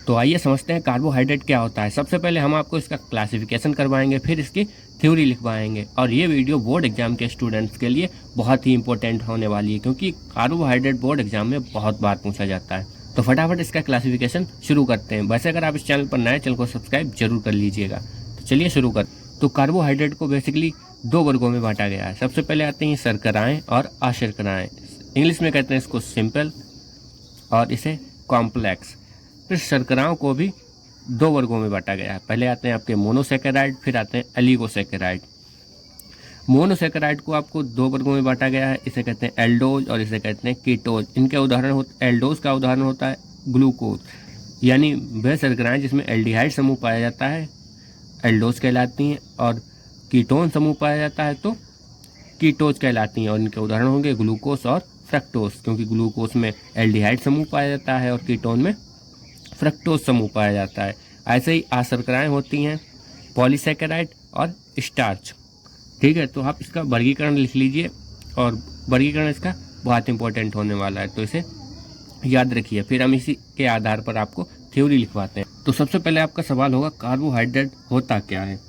तो आइए समझते हैं कार्बोहाइड्रेट क्या होता है। सबसे पहले हम आपको इसका क्लासिफिकेशन करवाएंगे, फिर इसकी थ्योरी लिखवाएंगे। और ये वीडियो बोर्ड एग्जाम के स्टूडेंट्स के लिए बहुत ही इंपॉर्टेंट होने वाली है, क्योंकि कार्बोहाइड्रेट बोर्ड एग्जाम में बहुत बार पूछा जाता है। तो फटाफट इसका क्लासिफिकेशन शुरू करते हैं। वैसे अगर आप इस चैनल पर नए, चैनल को सब्सक्राइब जरूर कर लीजिएगा। तो चलिए शुरू कर। तो कार्बोहाइड्रेट को बेसिकली दो वर्गों में बांटा गया है। सबसे पहले आते हैं शर्कराएँ और अशर्कराएँ। इंग्लिश में कहते हैं इसको सिंपल और इसे कॉम्प्लेक्स। फिर शर्कराओं को भी दो वर्गों में बांटा गया है। पहले आते हैं आपके मोनोसेकेराइड, फिर आते हैं एलिगोसेकेराइड। मोनोसेकेराइड को आपको दो वर्गों में बांटा गया है। इसे कहते हैं एल्डोज और इसे कहते हैं कीटोज। इनके उदाहरण एल्डोज का उदाहरण होता है ग्लूकोज, यानी वह शर्कराएं जिसमें एल्डिहाइड समूह पाया जाता है एल्डोज कहलाती हैं, और कीटोन समूह पाया जाता है तो कीटोज कहलाती हैं। और इनके उदाहरण होंगे ग्लूकोज और फ्रक्टोज, क्योंकि ग्लूकोज में एल्डिहाइड समूह पाया जाता है और कीटोन में फ्रक्टोज समूह पाया जाता है। ऐसे ही अशर्कराएँ होती हैं पॉलीसेकेराइड और स्टार्च। ठीक है, तो आप इसका वर्गीकरण लिख लीजिए, और वर्गीकरण इसका बहुत इंपॉर्टेंट होने वाला है, तो इसे याद रखिए। फिर हम इसी के आधार पर आपको थ्योरी लिखवाते हैं। तो सबसे पहले आपका सवाल होगा कार्बोहाइड्रेट होता क्या है।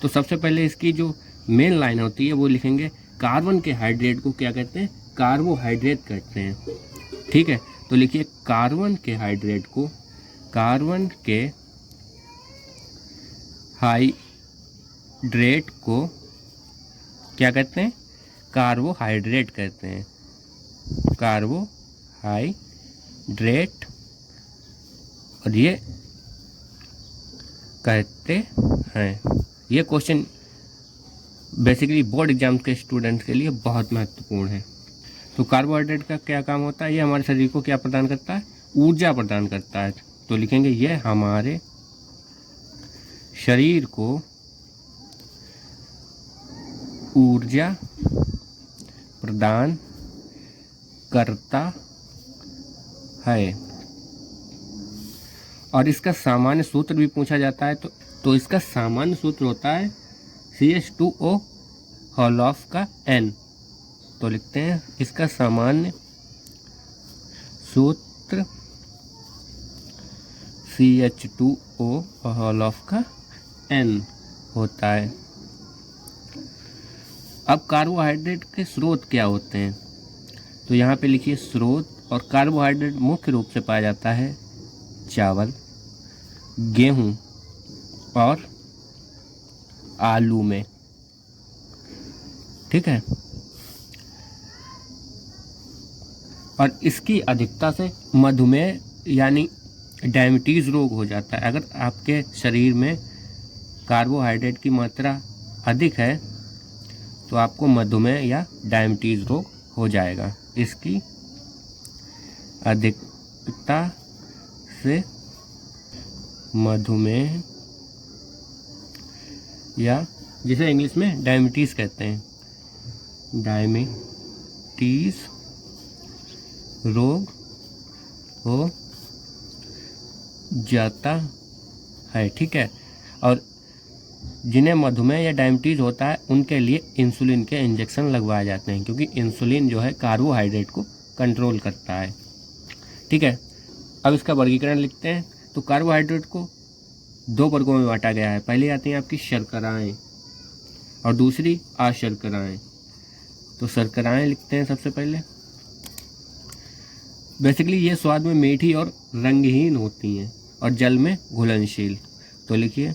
तो सबसे पहले इसकी जो मेन लाइन होती है वो लिखेंगे, कार्बन के हाइड्रेट को क्या कहते हैं, कार्बोहाइड्रेट कहते हैं। ठीक है, तो लिखिए कार्बन के हाइड्रेट को, कार्बन के हाइड्रेट को क्या कहते हैं, कार्बोहाइड्रेट कहते हैं। कार्बोहाइड्रेट और ये कहते हैं। ये क्वेश्चन बेसिकली बोर्ड एग्जाम के स्टूडेंट्स के लिए बहुत महत्वपूर्ण है। तो कार्बोहाइड्रेट का क्या काम होता है, ये हमारे शरीर को क्या प्रदान करता है, ऊर्जा प्रदान करता है। तो लिखेंगे ये हमारे शरीर को ऊर्जा प्रदान करता है। और इसका सामान्य सूत्र भी पूछा जाता है, तो इसका सामान्य सूत्र होता है CH2O होल ऑफ का N। तो लिखते हैं इसका सामान्य सूत्र CH2O होल ऑफ का N होता है। अब कार्बोहाइड्रेट के स्रोत क्या होते हैं, तो यहाँ पे लिखिए स्रोत। और कार्बोहाइड्रेट मुख्य रूप से पाया जाता है चावल, गेहूं और आलू में। ठीक है, और इसकी अधिकता से मधुमेह यानी डायबिटीज़ रोग हो जाता है। अगर आपके शरीर में कार्बोहाइड्रेट की मात्रा अधिक है तो आपको मधुमेह या डायबिटीज़ रोग हो जाएगा। इसकी अधिकता से मधुमेह या जिसे इंग्लिश में डायबिटीज़ कहते हैं, डायबिटीज़ रोग हो जाता है। ठीक है, और जिन्हें मधुमेह या डायबिटीज़ होता है उनके लिए इंसुलिन के इंजेक्शन लगवाए जाते हैं, क्योंकि इंसुलिन जो है कार्बोहाइड्रेट को कंट्रोल करता है। ठीक है, अब इसका वर्गीकरण लिखते हैं। तो कार्बोहाइड्रेट को दो वर्गों में बांटा गया है। पहले आती हैं आपकी शर्कराएँ और दूसरी अशर्कराएँ। तो शर्कराएँ लिखते हैं सबसे पहले। बेसिकली ये स्वाद में मीठी और रंगहीन होती हैं और जल में घुलनशील। तो लिखिए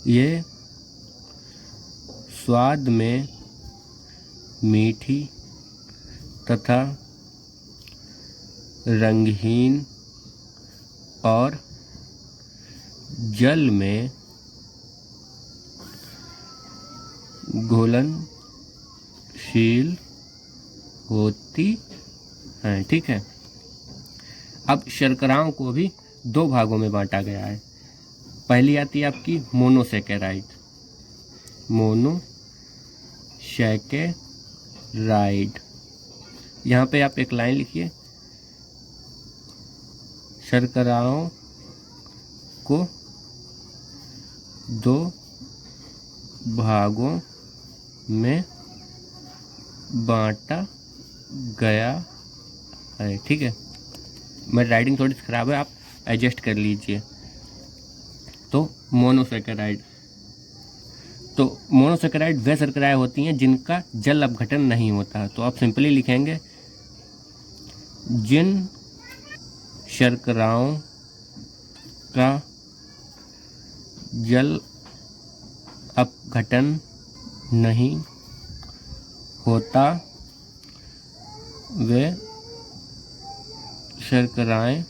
ये स्वाद में मीठी तथा रंगहीन और जल में घुलनशील होती हैं। ठीक है, अब शर्कराओं को भी दो भागों में बांटा गया है। पहली आती है आपकी मोनोसेकेराइड। मोनोसेकेराइड, यहाँ पे आप एक लाइन लिखिए, शर्कराओं को दो भागों में बांटा गया है। ठीक है, मेरी राइटिंग थोड़ी ख़राब है, आप एडजस्ट कर लीजिए। तो मोनोसेकेराइड वे शर्कराएं होती हैं जिनका जल अपघटन नहीं होता। तो आप सिंपली लिखेंगे जिन शर्कराओं का जल अपघटन नहीं होता वे शर्कराएं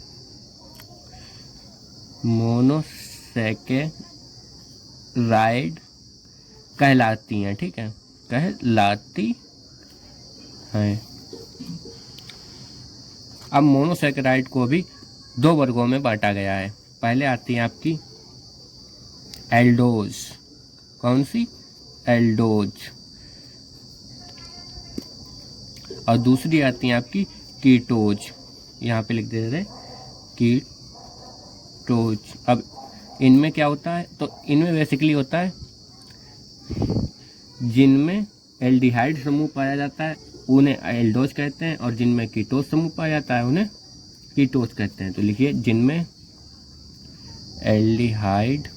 मोनोसेकेराइड कहलाती हैं। ठीक है, कहलाती हैं। अब मोनोसेकेराइड को भी 2 वर्गों में बांटा गया है। पहले आती है आपकी एल्डोज। कौन सी? एल्डोज। और दूसरी आती है आपकी कीटोज। यहाँ पे लिख दे रहे कीटोज। अब इनमें क्या होता है? तो इनमें बेसिकली होता है जिनमें एल्डिहाइड समूह पाया जाता है उन्हें एल्डोज कहते हैं, और जिनमें कीटोज समूह पाया जाता है उन्हें कीटोज कहते हैं। तो लिखिए जिनमें एल्डिहाइड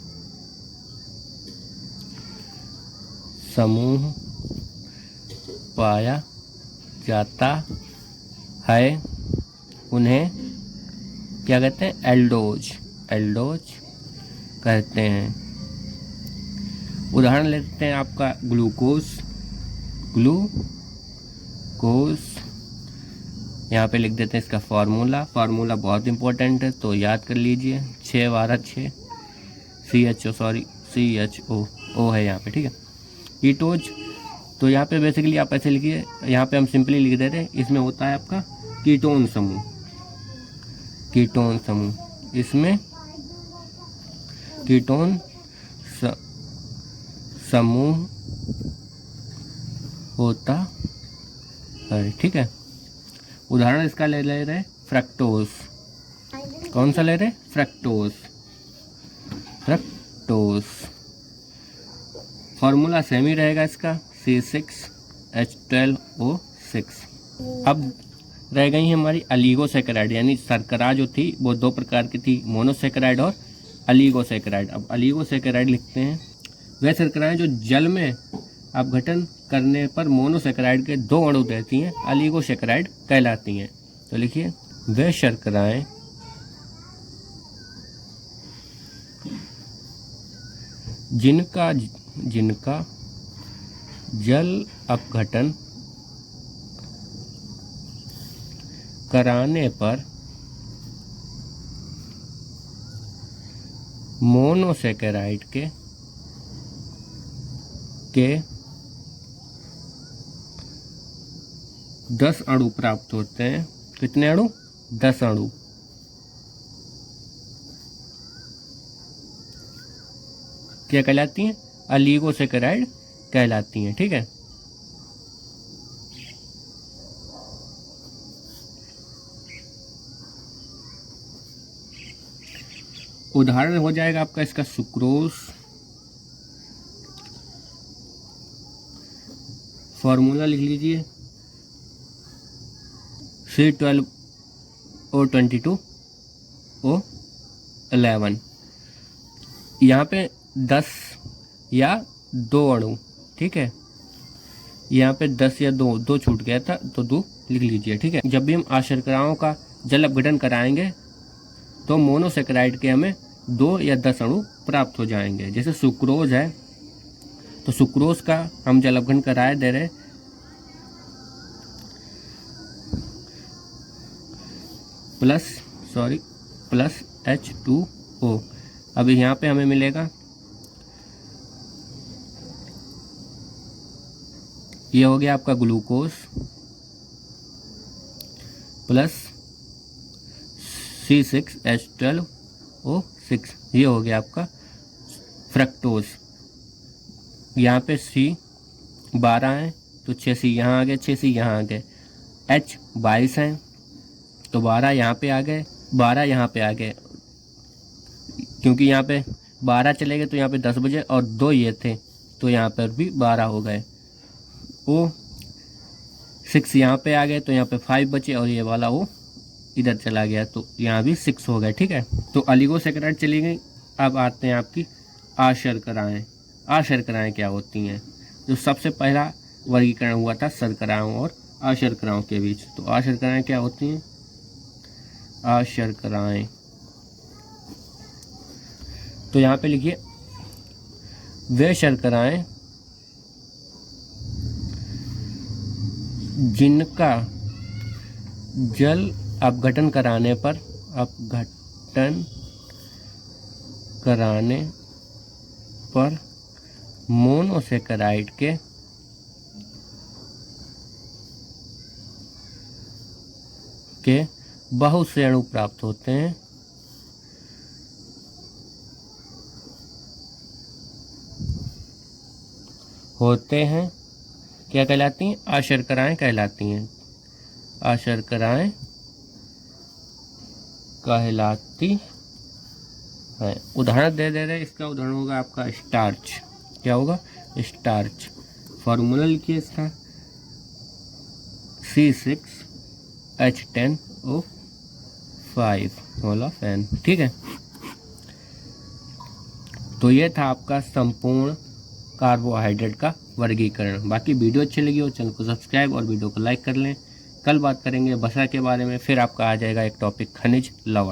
समूह पाया जाता है उन्हें क्या कहते हैं? एल्डोज कहते हैं। उदाहरण लेते हैं आपका ग्लूकोज। यहाँ पे लिख देते हैं इसका फार्मूला बहुत इंपॉर्टेंट है, तो याद कर लीजिए 6 CHO है यहाँ पे। ठीक है, कीटोज तो यहाँ पे बेसिकली आप ऐसे लिखिए, यहाँ पे हम सिंपली लिख देते हैं इसमें होता है आपका कीटोन समूह। इसमें कीटोन समूह होता है। ठीक है, उदाहरण इसका ले रहे फ्रक्टोज। कौन सा ले रहे? फ्रक्टोज। फॉर्मूला सेम ही रहेगा इसका C6H12O6। अब रह गई हमारी अलीगोसेकेराइड, यानी शर्करा जो थी वो 2 प्रकार की थी, मोनोसेकेराइड और अलीगोसेकेराइड। अब अलीगोसेकेराइड लिखते हैं वे शर्कराएं जो जल में अपघटन करने पर मोनोसेकेराइड के 2 अणु देती हैं, अलीगोसेकेराइड कहलाती हैं। तो लिखिए वे शर्कराएं जिनका जल अपघटन कराने पर मोनोसेकेराइड के 10 अणु प्राप्त होते हैं। कितने अणु? 10 अणु। क्या कहलाती हैं? अलीगोसेकेराइड कहलाती हैं। ठीक है, उदाहरण हो जाएगा आपका इसका सुक्रोज। फॉर्मूला लिख लीजिए C12O22O11। यहाँ पे 10 या 2 अणु। ठीक है, यहाँ पे 10 या 2 छूट गया था तो 2 लिख लीजिए। ठीक है, जब भी हम अशर्कराओं का जल अपघटन कराएंगे तो मोनोसेकेराइड के हमें 2 या 10 अणु प्राप्त हो जाएंगे। जैसे सुक्रोज है तो सुक्रोज का हम जल अपघटन कराए दे रहे प्लस H2O। अब यहाँ पे हमें मिलेगा, ये हो गया आपका ग्लूकोज प्लस C6H12O6। ये हो गया आपका फ्रक्टोज। यहाँ पे C12 है तो 6C यहाँ आ गए, 6C यहाँ आ गए। H22 हैं तो 12 यहाँ पे आ गए, 12 यहाँ पे आ गए, क्योंकि यहाँ पे 12 चले गए तो यहाँ पे 10 बजे, और 2 ये थे तो यहाँ पर भी 12 हो गए। O6 यहाँ पे आ गए तो यहाँ पे 5 बचे, और ये वाला O इधर चला गया तो यहाँ भी 6 हो गए। ठीक है, तो ऑलिगोसैकेराइड चली गई। अब आते हैं आपकी अशर्कराएँ। अशर्कराएँ क्या होती हैं? जो सबसे पहला वर्गीकरण हुआ था शर्कराओं और अशर्कराओं के बीच। तो अशर्कराएँ क्या होती हैं? अशर्कराएँ, तो यहाँ पे लिखिए वे शर्कराएँ जिनका जल अपघटन कराने पर मोनोसैकेराइड के बहुत से अणु प्राप्त होते हैं क्या कहलाती हैं? अशर्कराएँ कहलाती हैं। अशर्कराएँ कहलाती हैं। उदाहरण दे रहे हैं, इसका उदाहरण होगा आपका स्टार्च। क्या होगा? स्टार्च। फॉर्मूला लिखिए इसका C6H10O5 मोल ऑफ N। ठीक है, तो ये था आपका संपूर्ण कार्बोहाइड्रेट का वर्गीकरण। बाकी वीडियो अच्छी लगी हो चैनल को सब्सक्राइब और वीडियो को लाइक कर लें। कल बात करेंगे वसा के बारे में, फिर आपका आ जाएगा एक टॉपिक खनिज लवण।